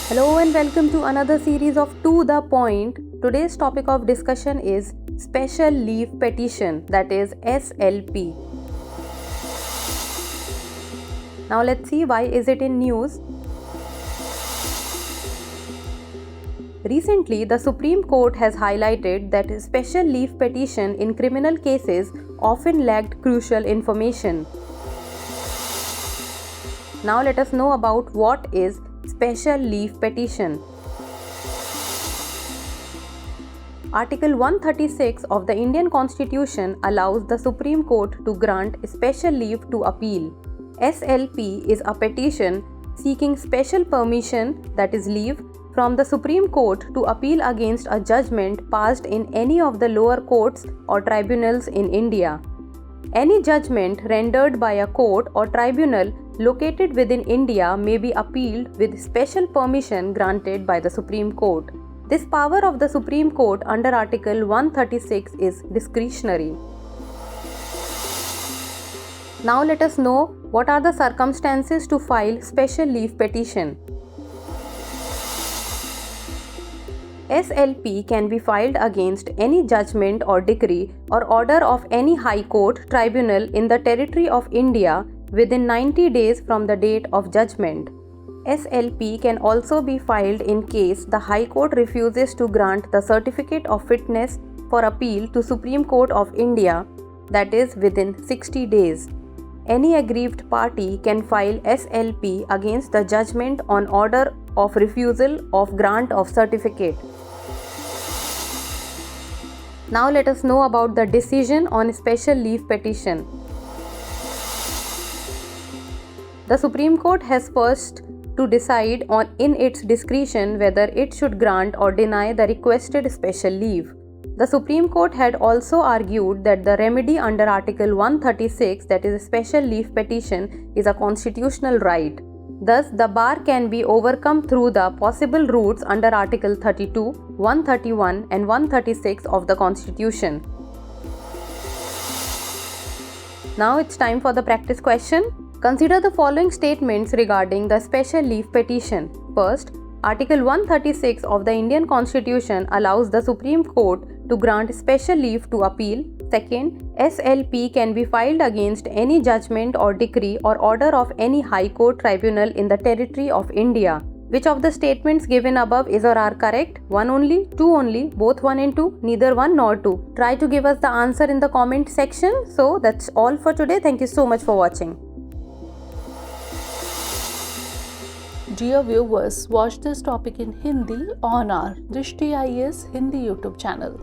Hello and welcome to another series of To The Point. Today's topic of discussion is Special Leave Petition, that is SLP. Now let's see why is it in news. Recently, the Supreme Court has highlighted that special leave petition in criminal cases often lacked crucial information. Now let us know about what is special leave petition. Article 136 of the Indian Constitution allows the Supreme Court to grant special leave to appeal. SLP is a petition seeking special permission, that is leave, from the Supreme Court to appeal against a judgment passed in any of the lower courts or tribunals in India. Any judgment rendered by a court or tribunal located within India may be appealed with special permission granted by the Supreme Court. This power of the Supreme Court under Article 136 is discretionary. Now let us know what are the circumstances to file special leave petition. SLP can be filed against any judgment or decree or order of any High Court, tribunal in the territory of India within 90 days from the date of judgment. SLP can also be filed in case the High Court refuses to grant the certificate of fitness for appeal to Supreme Court of India, that is within 60 days. Any aggrieved party can file SLP against the judgment on order of refusal of grant of certificate. Now let us know about the decision on special leave petition. The Supreme Court has first to decide in its discretion whether it should grant or deny the requested special leave. The Supreme Court had also argued that the remedy under Article 136, that is a special leave petition, is a constitutional right. Thus, the bar can be overcome through the possible routes under Article 32, 131 and 136 of the Constitution. Now it's time for the practice question. Consider the following statements regarding the special leave petition. First, Article 136 of the Indian Constitution allows the Supreme Court to grant special leave to appeal. Second, SLP can be filed against any judgment or decree or order of any High Court, tribunal in the territory of India. Which of the statements given above is or are correct? 1 only, 2 only, both 1 and 2, neither 1 nor 2. Try to give us the answer in the comment section. So that's all for today. Thank you so much for watching. Dear viewers, watch this topic in Hindi on our Drishti IAS Hindi YouTube channel.